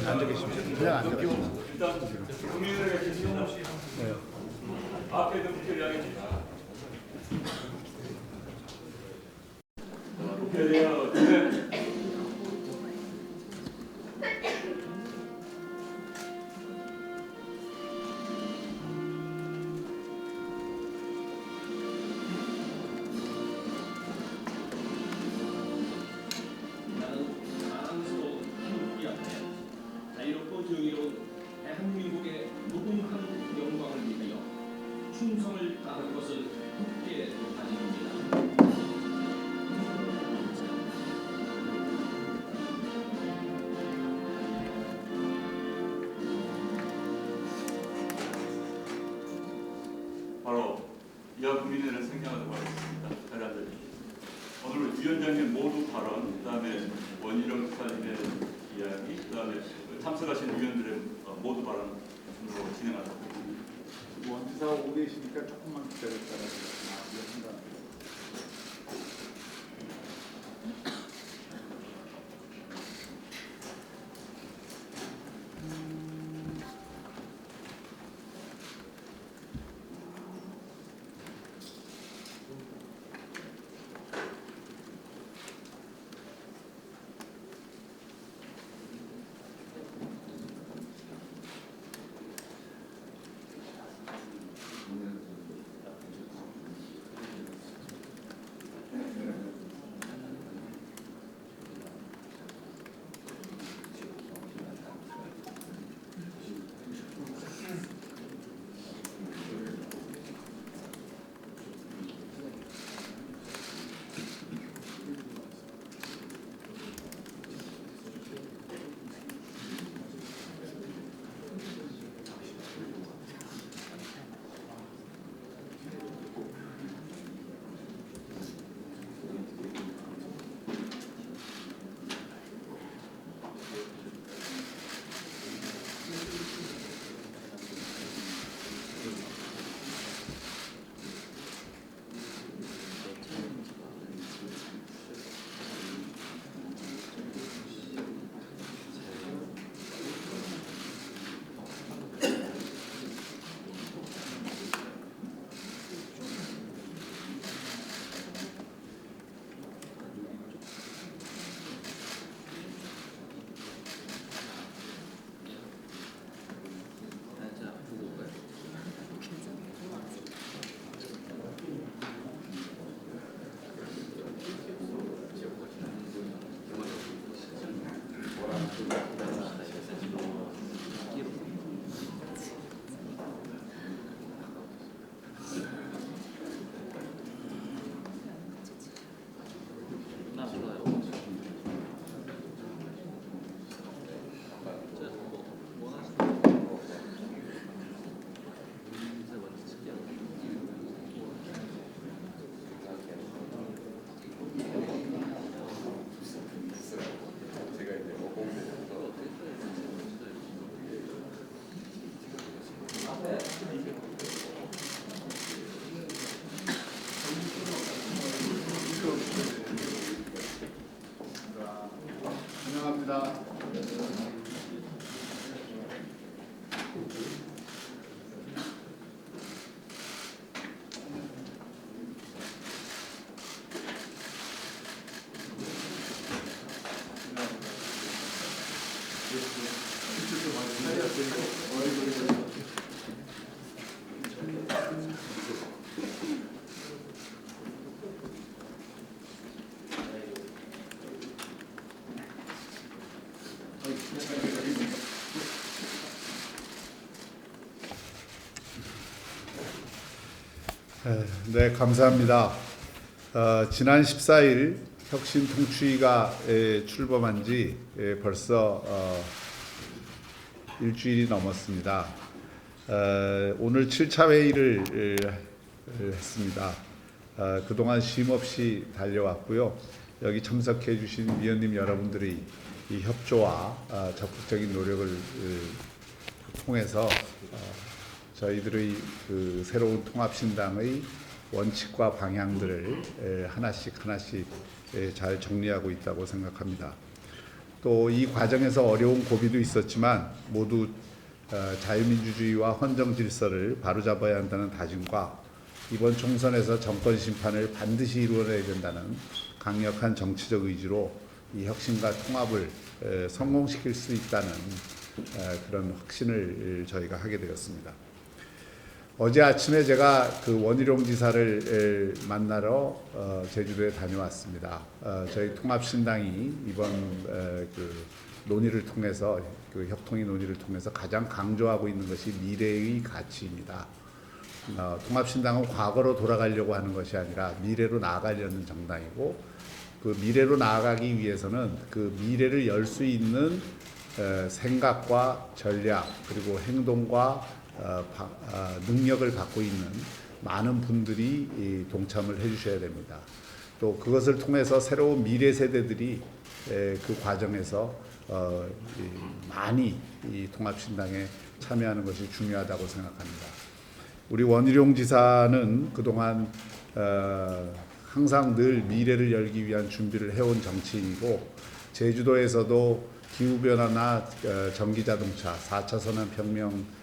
앉아 계십시오. 그냥 앉아 계십시오. 일단 국민을 계십니다. 네. 앞에 있는 국회를 향해 주십시오. 국회의원 네. 자유롭고 대한민국의 무궁한 영광을 위하여 충성을 다할 것을 굳게 다짐합니다. 바로 이하 국민회를 생략하도록 하겠습니다. 자리 앉아주십시오. 오늘 위원장님 모두 발언, 그다음에 원희룡 특사님의 이야기, 그다음에 참석하신 위원들의 모두 발언으로 진행하도록 하겠습니다. 원지사 오고 계시니까 조금만 기다렸다가 합니다. 환영합니다. 네, 감사합니다. 지난 14일 혁신통추위가 출범한 지 벌써 일주일이 넘었습니다. 오늘 7차 회의를 했습니다. 그동안 쉼없이 달려왔고요. 여기 참석해 주신 위원님 여러분들이 이 협조와 적극적인 노력을 통해서 저희들의 그 새로운 통합신당의 원칙과 방향들을 하나씩 잘 정리하고 있다고 생각합니다. 또 이 과정에서 어려운 고비도 있었지만 모두 자유민주주의와 헌정 질서를 바로잡아야 한다는 다짐과 이번 총선에서 정권 심판을 반드시 이루어내야 된다는 강력한 정치적 의지로 이 혁신과 통합을 성공시킬 수 있다는 그런 확신을 저희가 하게 되었습니다. 어제 아침에 제가 그 원희룡 지사를 만나러 제주도에 다녀왔습니다. 저희 통합신당이 이번 그 논의를 통해서 그 협통의 논의를 통해서 가장 강조하고 있는 것이 미래의 가치입니다. 통합신당은 과거로 돌아가려고 하는 것이 아니라 미래로 나아가려는 정당이고 그 미래로 나아가기 위해서는 그 미래를 열 수 있는 생각과 전략 그리고 행동과 능력을 갖고 있는 많은 분들이 동참을 해주셔야 됩니다. 또 그것을 통해서 새로운 미래 세대들이 그 과정에서 많이 이 통합신당에 참여하는 것이 중요하다고 생각합니다. 우리 원희룡 지사는 그동안 항상 늘 미래를 열기 위한 준비를 해온 정치인이고 제주도에서도 기후변화나 전기자동차, 4차 산업혁명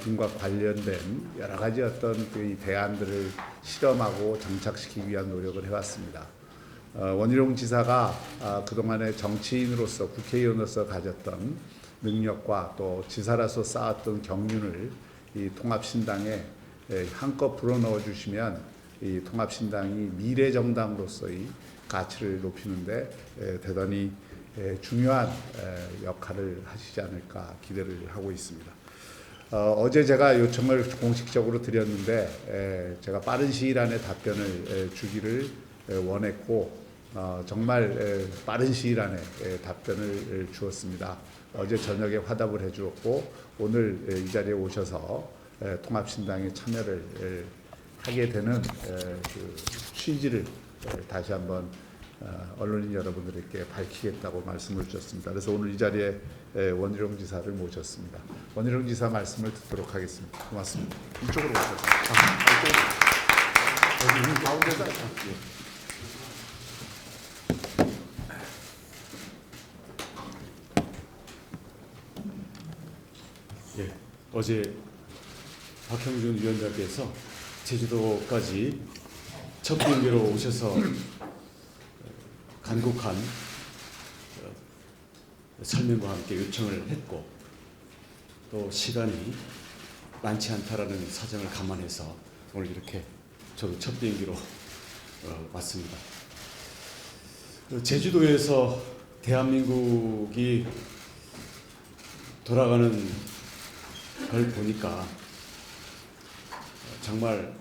등과 관련된 여러 가지 어떤 그 대안들을 실험하고 정착시키기 위한 노력을 해왔습니다. 원희룡 지사가 그동안의 정치인으로서 국회의원으로서 가졌던 능력과 또 지사로서 쌓았던 경륜을 이 통합신당에 한껏 불어넣어 주시면 이 통합신당이 미래정당으로서의 가치를 높이는데 대단히 중요한 역할을 하시지 않을까 기대를 하고 있습니다. 어제 제가 요청을 공식적으로 드렸는데 제가 빠른 시일 안에 답변을 주기를 원했고 정말 빠른 시일 안에 답변을 주었습니다. 어제 저녁에 화답을 해주었고 오늘 이 자리에 오셔서 통합신당에 참여를 하게 되는 그 취지를 다시 한번 언론인 여러분들에게 밝히겠다고 말씀을 주셨습니다. 그래서 오늘 이 자리에 원희룡 지사를 모셨습니다. 원희룡 지사 말씀을 듣도록 하겠습니다. 고맙습니다. 이쪽으로 오셔서. 이쪽으로. 여기 가운데서. 예, 어제 박형준 위원장께서 제주도까지 첫 비행기로 오셔서 간곡한 설명과 함께 요청을 했고 또 시간이 많지 않다라는 사정을 감안해서 오늘 이렇게 저도 첫 비행기로 왔습니다. 제주도에서 대한민국이 돌아가는 걸 보니까 정말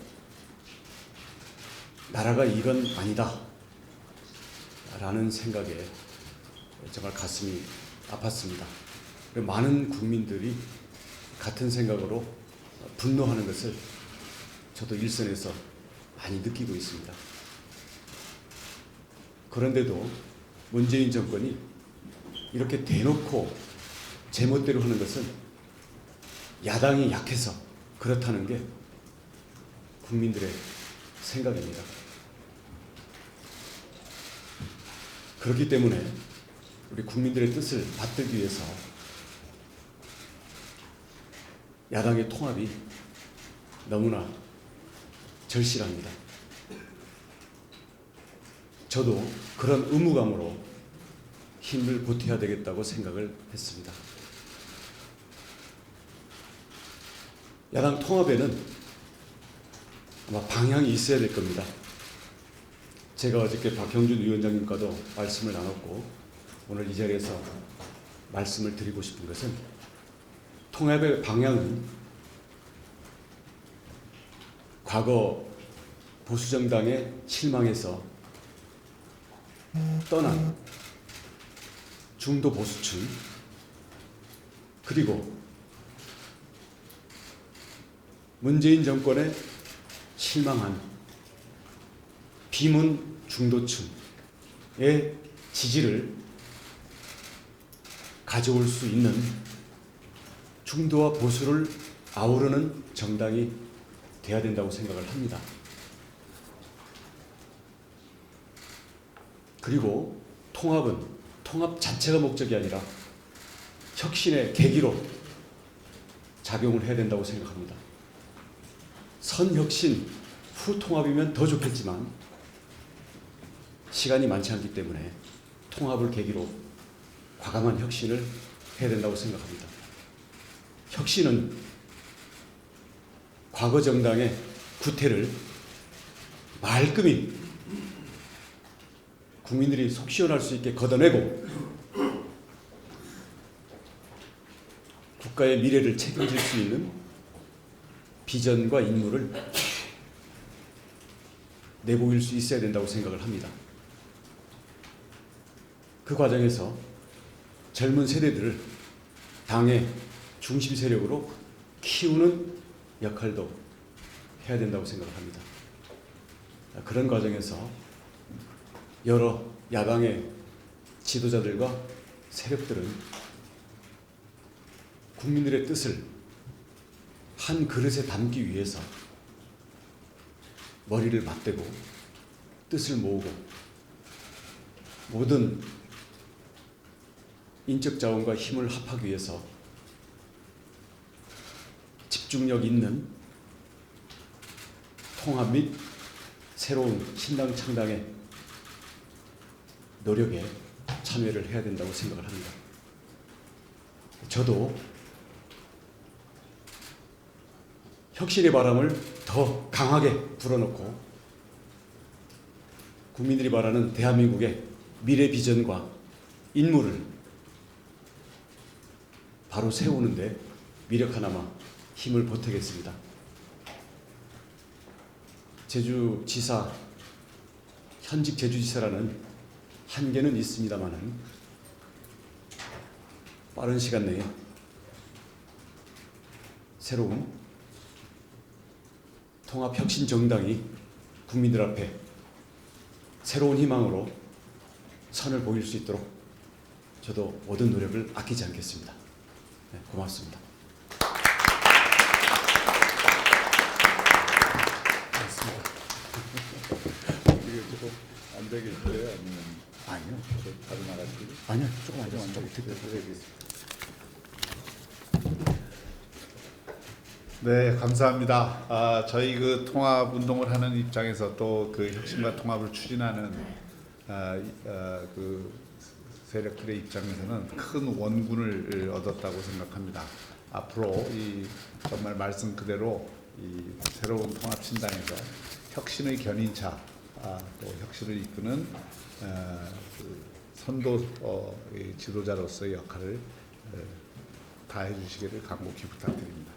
나라가 이건 아니다 라는 생각에 정말 가슴이 아팠습니다. 많은 국민들이 같은 생각으로 분노하는 것을 저도 일선에서 많이 느끼고 있습니다. 그런데도 문재인 정권이 이렇게 대놓고 제멋대로 하는 것은 야당이 약해서 그렇다는 게 국민들의 생각입니다. 그렇기 때문에 우리 국민들의 뜻을 받들기 위해서 야당의 통합이 너무나 절실합니다. 저도 그런 의무감으로 힘을 보태야 되겠다고 생각을 했습니다. 야당 통합에는 아마 방향이 있어야 될 겁니다. 제가 어저께 박형준 위원장님과도 말씀을 나눴고 오늘 이 자리에서 말씀을 드리고 싶은 것은 통합의 방향은 과거 보수정당에 실망해서 떠난 중도 보수층 그리고 문재인 정권에 실망한 비문 중도층의 지지를 가져올 수 있는 중도와 보수를 아우르는 정당이 돼야 된다고 생각을 합니다. 그리고 통합은 통합 자체가 목적이 아니라 혁신의 계기로 작용을 해야 된다고 생각합니다. 선혁신 후 통합이면 더 좋겠지만 시간이 많지 않기 때문에 통합을 계기로 과감한 혁신을 해야 된다고 생각합니다. 혁신은 과거 정당의 구태를 말끔히 국민들이 속 시원할 수 있게 걷어내고 국가의 미래를 책임질 수 있는 비전과 인물을 내보일 수 있어야 된다고 생각을 합니다. 그 과정에서 젊은 세대들을 당의 중심 세력으로 키우는 역할도 해야 된다고 생각합니다. 그런 과정에서 여러 야당의 지도자들과 세력들은 국민들의 뜻을 한 그릇에 담기 위해서 머리를 맞대고 뜻을 모으고 모든 인적 자원과 힘을 합하기 위해서 집중력 있는 통합 및 새로운 신당 창당의 노력에 참여를 해야 된다고 생각을 합니다. 저도 혁신의 바람을 더 강하게 불어넣고 국민들이 바라는 대한민국의 미래 비전과 인물을 바로 세우는데 미력 하나마 힘을 보태겠습니다. 제주지사, 현직 제주지사라는 한계는 있습니다마는 빠른 시간 내에 새로운 통합혁신정당이 국민들 앞에 새로운 희망으로 선을 보일 수 있도록 저도 모든 노력을 아끼지 않겠습니다. 네, 고맙습니다. 이게 조금 안 되겠어요? 아니면 아니요. 바로 나가시고? 아니요. 조금 안 앉아서 되겠습니다. 네, 감사합니다. 저희 그 통합 운동을 하는 입장에서 또 그 혁신과 통합을 추진하는 그 세력들의 입장에서는 큰 원군을 얻었다고 생각합니다. 앞으로 이 정말 말씀 그대로 이 새로운 통합 신당에서 혁신의 견인차, 또 혁신을 이끄는 그 선도 지도자로서의 역할을 다해 주시기를 간곡히 부탁드립니다.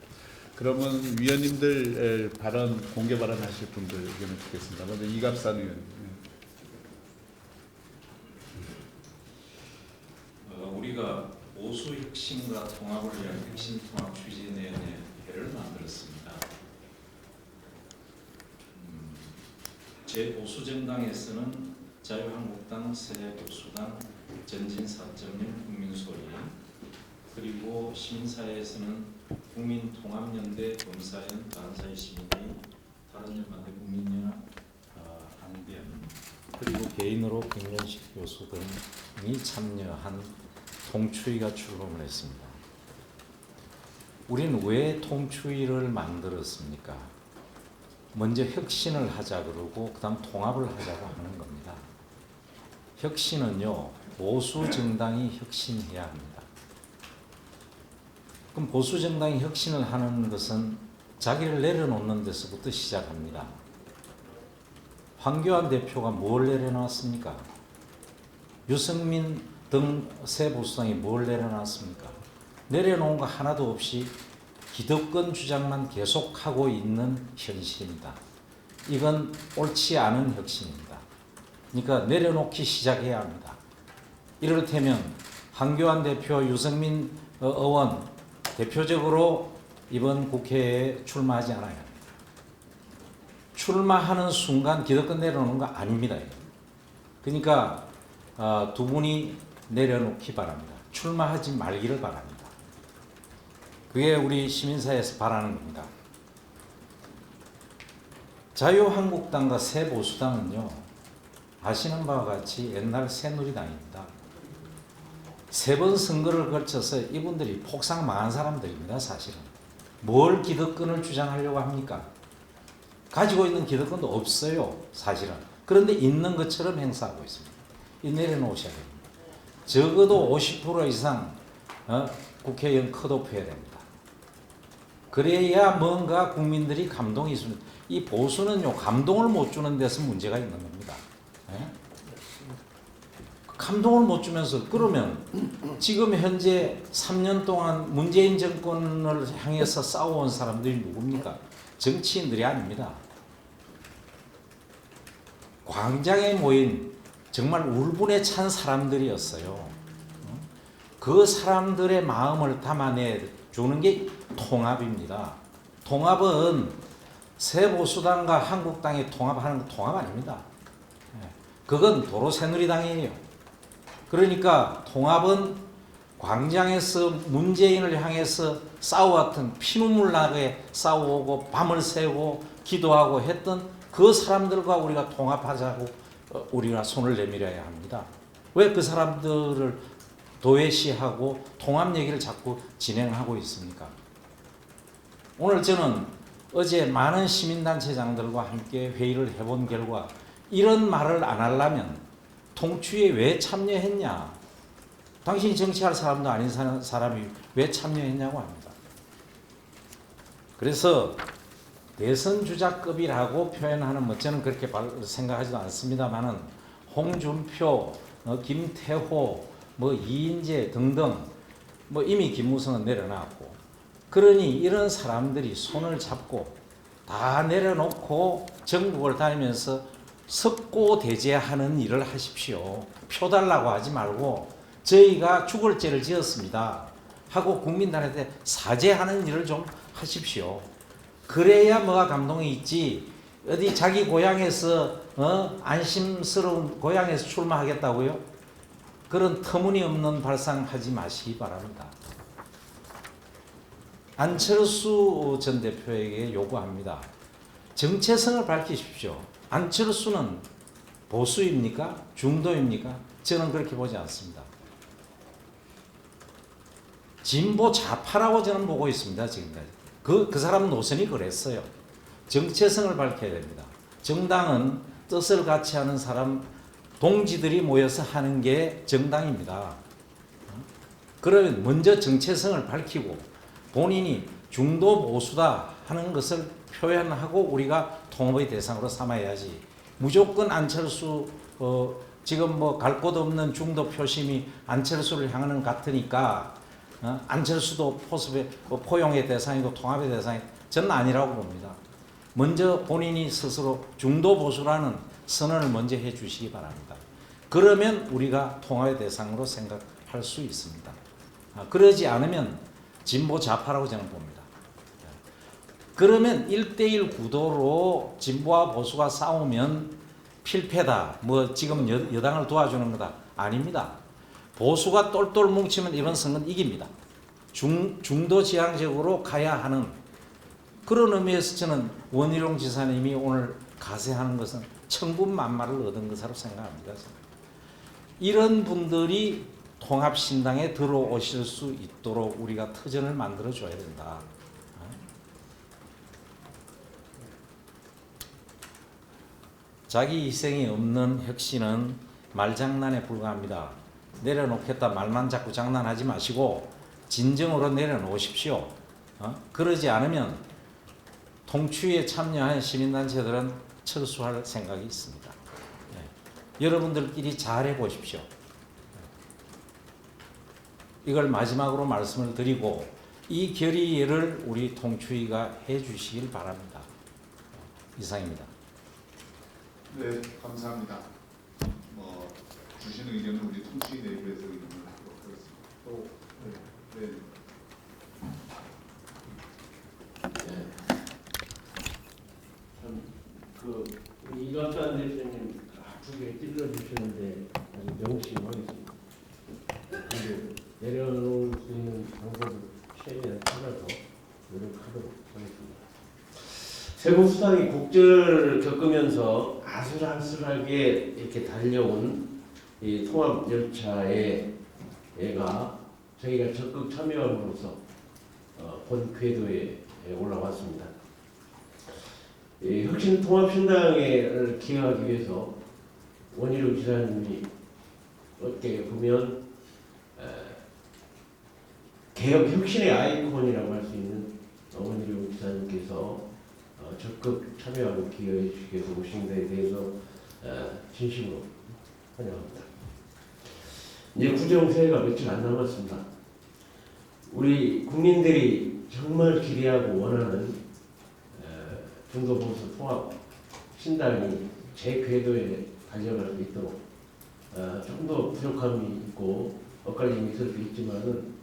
그러면 위원님들 발언, 공개 발언하실 분들 의견을 듣겠습니다. 먼저 이갑산 의원님. 우리가 보수 혁신과 통합을 위한 혁신 통합 추진위원회를 만들었습니다. 제5수 정당에서는 자유한국당, 새보수당, 전진 4.0 국민소리, 그리고 시민사회에서는 국민통합연대, 검사연, 다른사회시민회의, 다른연반대 국민연합, 안변, 그리고 개인으로 김연식 교수 등이 참여한 통추위가 출범을 했습니다. 우리는 왜 통추위를 만들었습니까? 먼저 혁신을 하자 그러고 그 다음 통합을 하자고 하는 겁니다. 혁신은요, 보수 정당이 혁신해야 합니다. 그럼 보수 정당이 혁신을 하는 것은 자기를 내려놓는 데서부터 시작합니다. 황교안 대표가 뭘 내려놨습니까? 유승민 등 새 보수당이 뭘 내려놨습니까? 내려놓은 거 하나도 없이 기득권 주장만 계속하고 있는 현실입니다. 이건 옳지 않은 혁신입니다. 그러니까 내려놓기 시작해야 합니다. 이를테면 황교안 대표, 유승민 의원 대표적으로 이번 국회에 출마하지 않아야 합니다. 출마하는 순간 기득권 내려놓는 거 아닙니다. 그러니까 두 분이 내려놓기 바랍니다. 출마하지 말기를 바랍니다. 그게 우리 시민사회에서 바라는 겁니다. 자유한국당과 새보수당은요, 아시는 바와 같이 옛날 새누리당입니다. 3번 선거를 거쳐서 이분들이 폭삭 망한 사람들입니다. 사실은. 뭘 기득권을 주장하려고 합니까? 가지고 있는 기득권도 없어요. 사실은. 그런데 있는 것처럼 행사하고 있습니다. 이 내려놓으셔야 됩니다. 적어도 50% 이상 국회의원 컷오프해야 됩니다. 그래야 뭔가 국민들이 감동이 있습니다. 이 보수는요, 감동을 못 주는 데서 문제가 있는 겁니다. 예? 감동을 못 주면서, 그러면 지금 현재 3년 동안 문재인 정권을 향해서 싸워온 사람들이 누굽니까? 정치인들이 아닙니다. 광장에 모인 정말 울분에 찬 사람들이었어요. 그 사람들의 마음을 담아내 주는 게 통합입니다. 통합은 새보수당과 한국당이 통합하는 건 통합 아닙니다. 그건 도로 새누리당이에요. 그러니까 통합은 광장에서 문재인을 향해서 싸워왔던 피눈물 나게 싸워오고 밤을 새고 기도하고 했던 그 사람들과 우리가 통합하자고 우리가 손을 내밀어야 합니다. 왜 그 사람들을 도외시하고 통합 얘기를 자꾸 진행하고 있습니까? 오늘 저는 어제 많은 시민단체장들과 함께 회의를 해본 결과 이런 말을 안 하려면 통추에 왜 참여했냐? 당신이 정치할 사람도 아닌 사람이 왜 참여했냐고 합니다. 그래서 대선 주자급이라고 표현하는 뭐 저는 그렇게 생각하지도 않습니다만은 홍준표, 김태호, 뭐 이인재 등등 뭐 이미 김무성은 내려놨고, 그러니 이런 사람들이 손을 잡고 다 내려놓고 전국을 다니면서 석고대죄하는 일을 하십시오. 표 달라고 하지 말고 저희가 죽을 죄를 지었습니다 하고 국민들한테 사죄하는 일을 좀 하십시오. 그래야 뭐가 감동이 있지. 어디 자기 고향에서 안심스러운 고향에서 출마하겠다고요? 그런 터무니없는 발상하지 마시기 바랍니다. 안철수 전 대표에게 요구합니다. 정체성을 밝히십시오. 안철수는 보수입니까? 중도입니까? 저는 그렇게 보지 않습니다. 진보 좌파라고 저는 보고 있습니다. 지금까지. 그 사람 노선이 그랬어요. 정체성을 밝혀야 됩니다. 정당은 뜻을 같이 하는 사람, 동지들이 모여서 하는 게 정당입니다. 그러면 먼저 정체성을 밝히고 본인이 중도 보수다 하는 것을 표현하고 우리가 통합의 대상으로 삼아야지. 무조건 안철수 지금 뭐 갈 곳 없는 중도 표심이 안철수를 향하는 것 같으니까 안철수도 포용의 대상이고 통합의 대상이 저는 아니라고 봅니다. 먼저 본인이 스스로 중도 보수라는 선언을 먼저 해 주시기 바랍니다. 그러면 우리가 통합의 대상으로 생각할 수 있습니다. 그러지 않으면 진보 좌파라고 저는 봅니다. 그러면 1대1 구도로 진보와 보수가 싸우면 필패다. 뭐 지금 여당을 도와주는 거다. 아닙니다. 보수가 똘똘 뭉치면 이번 선거는 이깁니다. 중도 지향적으로 가야 하는 그런 의미에서 저는 원희룡 지사님이 오늘 가세하는 것은 천군만마를 얻은 것으로 생각합니다. 이런 분들이 통합신당에 들어오실 수 있도록 우리가 터전을 만들어줘야 된다. 자기 희생이 없는 혁신은 말장난에 불과합니다. 내려놓겠다 말만 자꾸 장난하지 마시고 진정으로 내려놓으십시오. 그러지 않으면 통추에 참여한 시민단체들은 철수할 생각이 있습니다. 여러분들끼리 잘 해보십시오. 이걸 마지막으로 말씀을 드리고 이 결의를 우리 통추위가 해주시길 바랍니다. 이상입니다. 네, 감사합니다. 주신 의견은 우리 통치위 내부에서 의논을 하도록 하겠습니다. 또, 네. 이관단 대표님 아프게 찔러주시는데 아주 명심하겠습니다. 그리고 내려놓을 수 있는 방법을 최대한 찾아서 노력하도록 하겠습니다. 세보수당이 국절을 겪으면서 아슬아슬하게 이렇게 달려온 이 통합 열차에 얘가 저희가 적극 참여함으로써 본 궤도에 올라왔습니다. 혁신통합신당을 기획하기 위해서 원희룡 지사님이 어떻게 보면 개혁 혁신의 아이콘이라고 할 수 있는 원희룡 지사님께서 적극 참여하고 기여해 주시기 위해서 오신 데에 대해서 진심으로 환영합니다. 이제 구정새해가 며칠 안 남았습니다. 우리 국민들이 정말 기대하고 원하는 중도보수 통합 신당이 제 궤도에 달려갈 수 있도록 좀 더 부족함이 있고 엇갈림이 있을 수 있지만은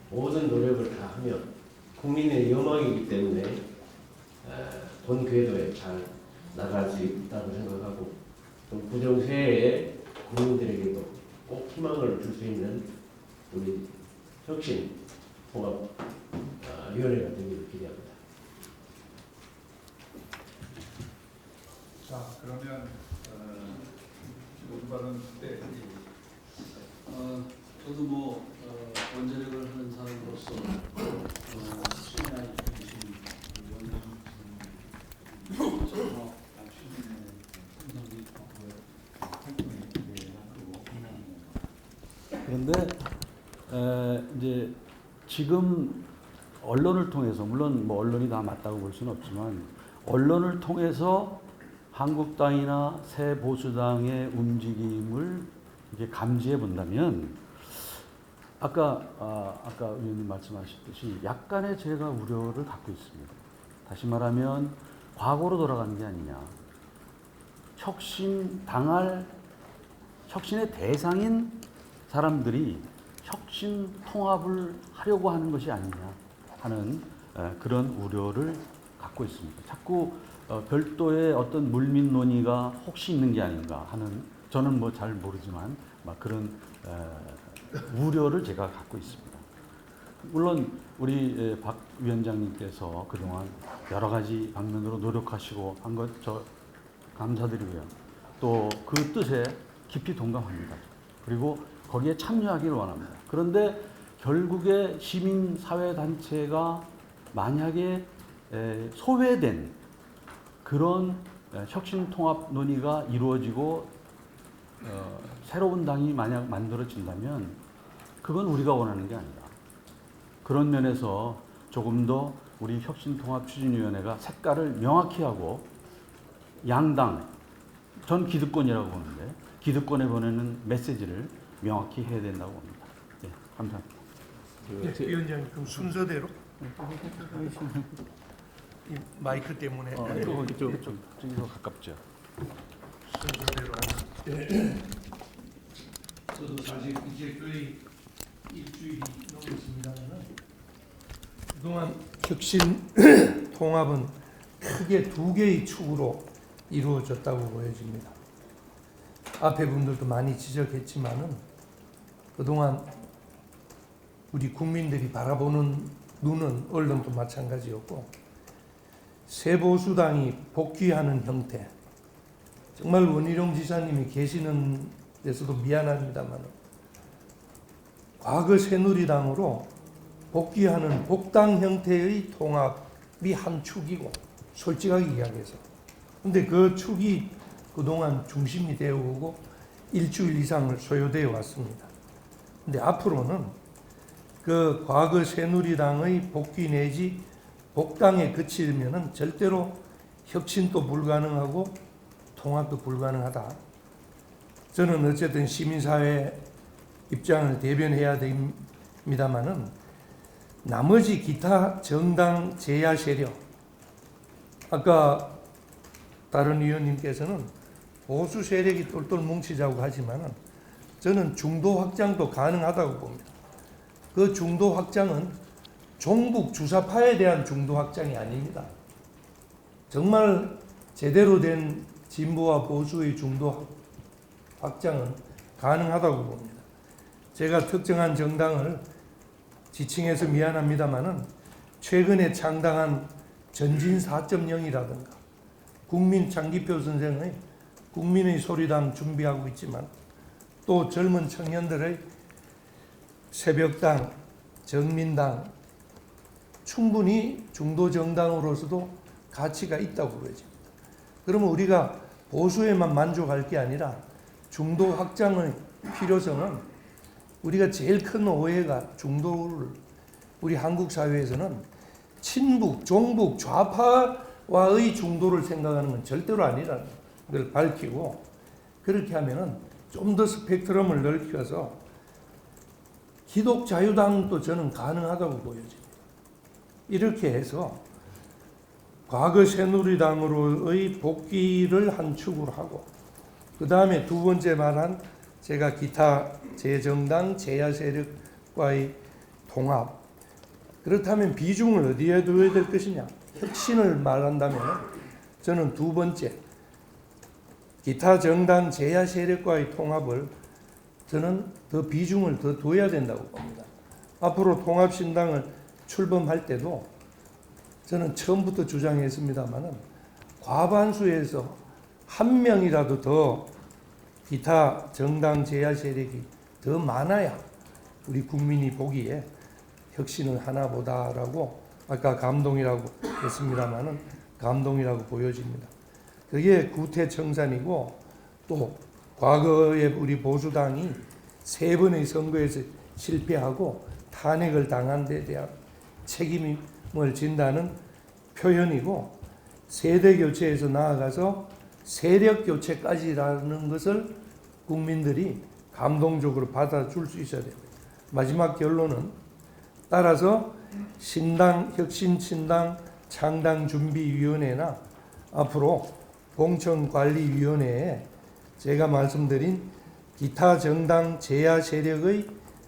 모든 노력을 다 하면 국민의 영광이기 때문에 본 궤도에 잘 나갈 수 있다고 생각하고 좀 구정새해에 국민들에게도 꼭 희망을 줄 수 있는 우리 혁신 통합 위원회가 되기를 기대합니다. 자, 그러면 논발은 때 저도 뭐 원자력을 하는 사람으로서 신뢰하는 주신 원자력 그런데 이제 지금 언론을 통해서 물론 뭐 언론이 다 맞다고 볼 수는 없지만 언론을 통해서 한국당이나 새 보수당의 움직임을 이렇게 감지해 본다면 아까 의원님 말씀하셨듯이 약간의 제가 우려를 갖고 있습니다. 다시 말하면 과거로 돌아가는 게 아니냐. 혁신의 대상인 사람들이 혁신 통합을 하려고 하는 것이 아니냐 하는 그런 우려를 갖고 있습니다. 자꾸 별도의 어떤 물밑 논의가 혹시 있는 게 아닌가 하는 저는 뭐 잘 모르지만 막 그런 우려를 제가 갖고 있습니다. 물론 우리 박 위원장님께서 그동안 여러 가지 방면으로 노력하시고 한 것 저 감사드리고요. 또 그 뜻에 깊이 동감합니다. 그리고 거기에 참여하기를 원합니다. 그런데 결국에 시민사회단체가 만약에 소외된 그런 혁신통합 논의가 이루어지고 새로운 당이 만약 만들어진다면 그건 우리가 원하는 게 아니다. 그런 면에서 조금 더 우리 혁신통합추진위원회가 색깔을 명확히 하고 양당, 전 기득권이라고 보는데 기득권에 보내는 메시지를 명확히 해야 된다고 봅니다. 네, 감사합니다. 위원장님 그럼 순서대로 이 마이크 때문에 좀 가깝죠. 순서대로 저도 사실 이제 거의 일주일이 넘었습니다만 그동안 혁신 통합은 크게 두 개의 축으로 이루어졌다고 보여집니다. 앞에 분들도 많이 지적했지만은 그동안 우리 국민들이 바라보는 눈은 언론도 마찬가지였고 새 보수당이 복귀하는 형태 정말 원희룡 지사님이 계시는 데서도 미안합니다만 과거 새누리당으로 복귀하는 복당 형태의 통합이 한 축이고 솔직하게 이야기해서 근데 그 축이 그동안 중심이 되어 오고 일주일 이상을 소요되어 왔습니다. 근데 앞으로는 그 과거 새누리당의 복귀 내지 복당에 그치면은 절대로 혁신도 불가능하고 통합도 불가능하다. 저는 어쨌든 시민사회 입장을 대변해야 됩니다만은 나머지 기타 정당 제야 세력 아까 다른 의원님께서는 보수 세력이 똘똘 뭉치자고 하지만은 저는 중도 확장도 가능하다고 봅니다. 그 중도 확장은 종북 주사파에 대한 중도 확장이 아닙니다. 정말 제대로 된 진보와 보수의 중도 확장은 가능하다고 봅니다. 제가 특정한 정당을 지칭해서 미안합니다만은 최근에 창당한 전진 4.0이라든가 국민 장기표 선생의 국민의 소리당 준비하고 있지만 또 젊은 청년들의 새벽당, 정민당 충분히 중도 정당으로서도 가치가 있다고 보여집니다. 그러면 우리가 보수에만 만족할 게 아니라 중도 확장의 필요성은 우리가 제일 큰 오해가 중도를 우리 한국 사회에서는 친북, 종북, 좌파와의 중도를 생각하는 건 절대로 아니라는 걸 밝히고 그렇게 하면은 좀 더 스펙트럼을 넓혀서 기독자유당도 저는 가능하다고 보여집니다. 이렇게 해서 과거 새누리당으로의 복귀를 한 축으로 하고 그 다음에 두 번째 말한 제가 기타 재정당 재야 세력과의 통합 그렇다면 비중을 어디에 둬야 될 것이냐 혁신을 말한다면 저는 두 번째 기타 정당 재야 세력과의 통합을 저는 더 비중을 더 둬야 된다고 봅니다. 앞으로 통합신당을 출범할 때도 저는 처음부터 주장했습니다마는 과반수에서 한 명이라도 더 기타 정당 재야 세력이 더 많아야 우리 국민이 보기에 혁신을 하나 보다라고 아까 감동이라고 했습니다마는 감동이라고 보여집니다. 그게 구태청산이고 또 과거에 우리 보수당이 3번의 선거에서 실패하고 탄핵을 당한 데 대한 책임을 진다는 표현이고 세대 교체에서 나아가서 세력 교체까지라는 것을 국민들이 감동적으로 받아줄 수 있어야 됩니다. 마지막 결론은 따라서 신당, 혁신신당 창당준비위원회나 앞으로 공천관리위원회에 제가 말씀드린 기타 정당 재야 세력의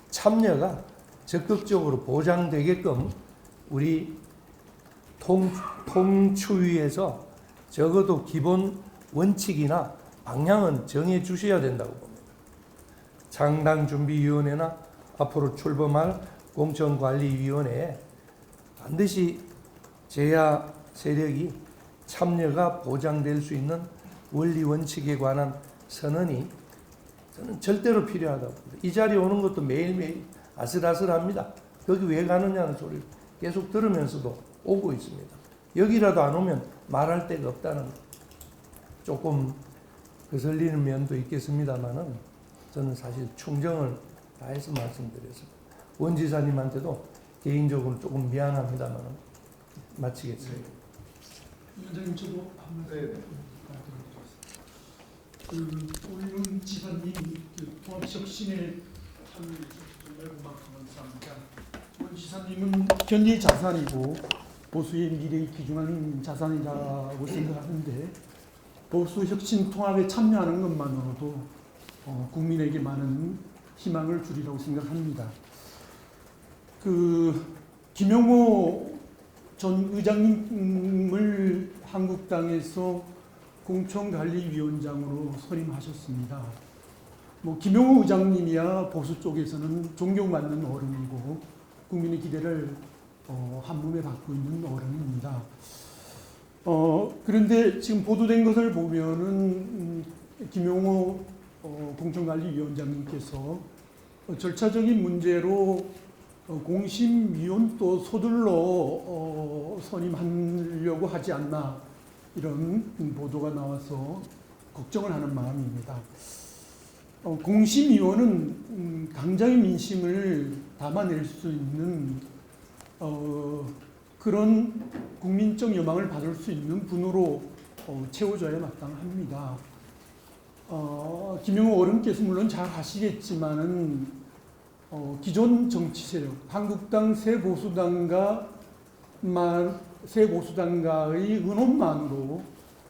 참여가 적극적으로 보장되게끔 우리 통추위에서 적어도 기본 원칙이나 방향은 정해 주셔야 된다고 봅니다. 창당준비위원회나 앞으로 출범할 공천관리위원회에 반드시 재야 세력이 참여가 보장될 수 있는 원리 원칙에 관한 선언이 저는 절대로 필요하다고 봅니다. 이 자리에 오는 것도 매일매일 아슬아슬합니다. 거기 왜 가느냐는 소리를 계속 들으면서도 오고 있습니다. 여기라도 안 오면 말할 데가 없다는 조금 거슬리는 면도 있겠습니다만은 저는 사실 충정을 다해서 말씀드렸습니다. 원 지사님한테도 개인적으로 조금 미안합니다만은 마치겠습니다. 위원장님 저도 한 말씀 네. 오윤 지사님 통합혁신에 참여해서 정말 고맙고 감사합니다. 원 지사님은 현재 자산이고 보수의 미래에 귀중한 자산이라고 생각하는데 보수 혁신 통합에 참여하는 것만으로도 국민에게 많은 희망을 주리라고 생각합니다. 김용호 전 의장님을 한국당에서 공천관리위원장으로 선임하셨습니다. 김용호 의장님이야 보수 쪽에서는 존경받는 어른이고 국민의 기대를 한 몸에 받고 있는 어른입니다. 그런데 지금 보도된 것을 보면은 김용호 공천관리위원장님께서 절차적인 문제로 공심위원 또 서둘러 선임하려고 하지 않나 이런 보도가 나와서 걱정을 하는 마음입니다. 공심위원은 당장의 민심을 담아낼 수 있는 그런 국민적 여망을 받을 수 있는 분으로 채워져야 마땅합니다. 김용호 어른께서 물론 잘 아시겠지만은 기존 정치 세력, 한국당 새보수당가의 의논만으로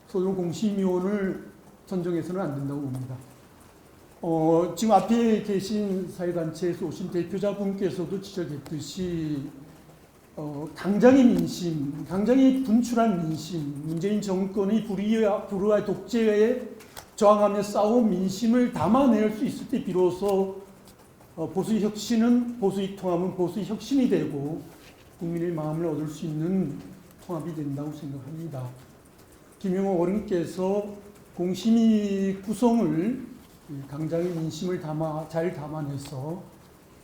소요 공심위원을 선정해서는 안 된다고 봅니다. 지금 앞에 계신 사회단체에서 오신 대표자분께서도 지적했듯이 당장의 민심, 당장의 분출한 민심, 문재인 정권의 불의와 독재에 저항하며 싸운 민심을 담아낼 수 있을 때 비로소 보수의 혁신은 보수의 통합은 보수의 혁신이 되고 국민의 마음을 얻을 수 있는 통합이 된다고 생각합니다. 김용호 어른께서 공심위 구성을 당장의 민심을 잘 담아내서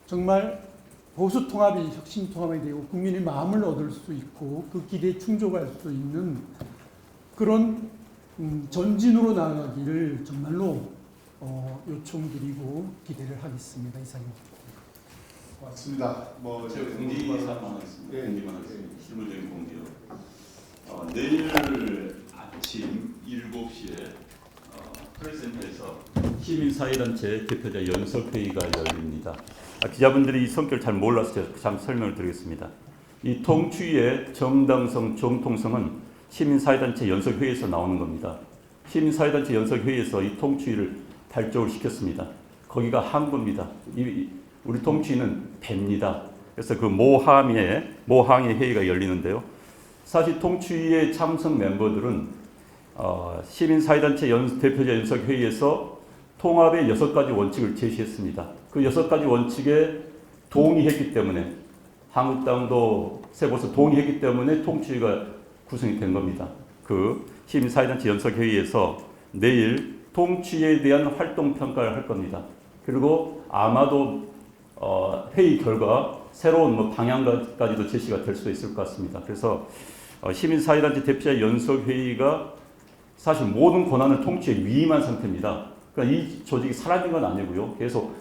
정말 보수 통합이 혁신 통합이 되고 국민의 마음을 얻을 수 있고 그 기대에 충족할 수 있는 그런 전진으로 나아가기를 정말로 요청드리고 기대를 하겠습니다. 이상입니다. 맞습니다. 제가 공지사항만 하겠습니다. 예. 공지만 하겠습니다. 실무적인 공지요. 내일 아침 7시에 프레스센터에서 시민사회단체 대표자 연석회의가 열립니다. 기자분들이 이 성격을 잘 몰라서 제가 잠시 설명을 드리겠습니다. 이 통추위의 정당성, 정통성은 시민사회단체 연석회의에서 나오는 겁니다. 시민사회단체 연석회의에서 이 통추위를 발족을 시켰습니다. 거기가 항구입니다. 우리 통추위는 배입니다. 그래서 그 모항의 회의가 열리는데요. 사실 통추위의 참석 멤버들은 시민사회단체 대표자 연석회의에서 통합의 6가지 원칙을 제시했습니다. 그 6가지 원칙에 동의했기 때문에 한국당도 세보서 동의했기 때문에 통추위가 구성이 된 겁니다. 그 시민사회단체 연석회의에서 내일 통추위에 대한 활동평가를 할 겁니다. 그리고 아마도 회의 결과 새로운 방향까지도 제시가 될 수 있을 것 같습니다. 그래서 시민사회단체 대표자 연석회의가 사실 모든 권한을 통치에 위임한 상태입니다. 그러니까 이 조직이 사라진 건 아니고요. 계속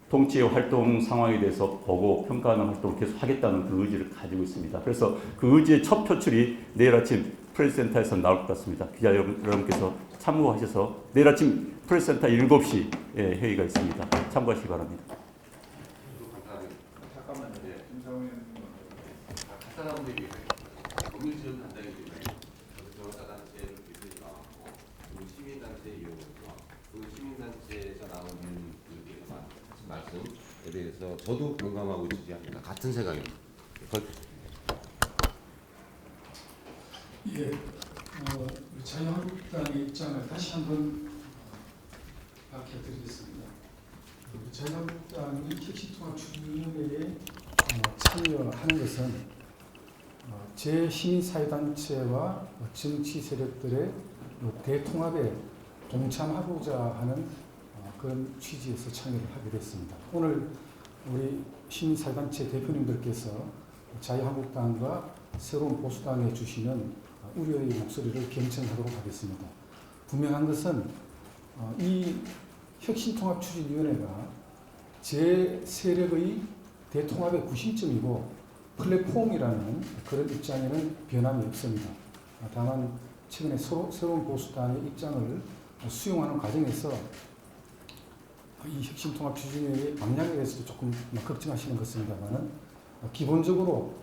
통치의 활동 상황에 대해서 보고 평가하는 활동을 계속 하겠다는 그 의지를 가지고 있습니다. 그래서 그 의지의 첫 표출이 내일 아침 프레스센터에서 나올 것 같습니다. 기자 여러분께서 참고하셔서 내일 아침 프레스센터 7시 회의가 있습니다. 참고하시기 바랍니다. 잠깐만요. 김상훈 사람들이 법률 지원 단장이기 때문에 변호사단체를 기술이 나왔고 그리고 시민단체 이용과 그리고 시민단체에서 나오는 분들의 말씀에 대해서 저도 공감하고 지지합니다. 같은 생각입니다. 예, 우리 자유한국당의 입장을 다시 한번 밝혀드리겠습니다. 자유한국당이 혁신통합추진위원회에 참여하는 것은 제시민사회단체와 정치 세력들의 대통합에 동참하고자 하는 그런 취지에서 참여를 하게 됐습니다. 오늘 우리 시민사회단체 대표님들께서 자유한국당과 새로운 보수당에 주시는 우려의 목소리를 경청하도록 하겠습니다. 분명한 것은 이 혁신통합추진위원회가 제 세력의 대통합의 구심점이고 플랫폼이라는 그런 입장에는 변함이 없습니다. 다만 최근에 새로운 보수당의 입장을 수용하는 과정에서 이 혁신통합추진위원회의 방향에 대해서도 조금 걱정하시는 것입니다만 기본적으로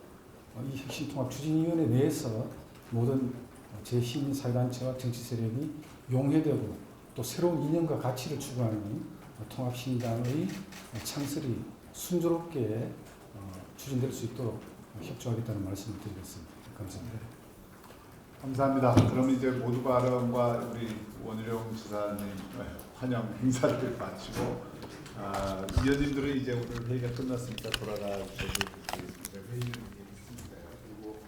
이 혁신통합추진위원회 내에서 모든 제시민사회단체와 정치세력이 용해되고 또 새로운 이념과 가치를 추구하는 통합신당의 창설이 순조롭게 추진될 수 있도록 협조하겠다는 말씀을 드리겠습니다. 감사합니다. 감사합니다. 그럼 이제 모두 발언과 우리 원희룡 지사님 환영 행사를 마치고 위원님들은 이제 오늘 회의가 끝났으니까 돌아가셔도 되겠습니다. 회의는 이렇게 있습니다. 그리고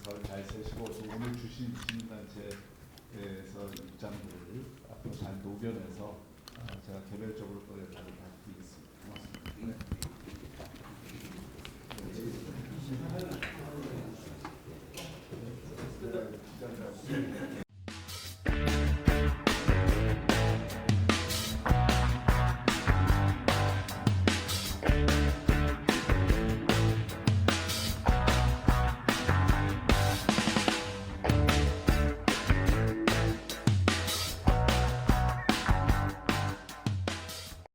서울 잘 세시고 오늘 주신 시민단체에서 입장들을 앞으로 잘 녹여내서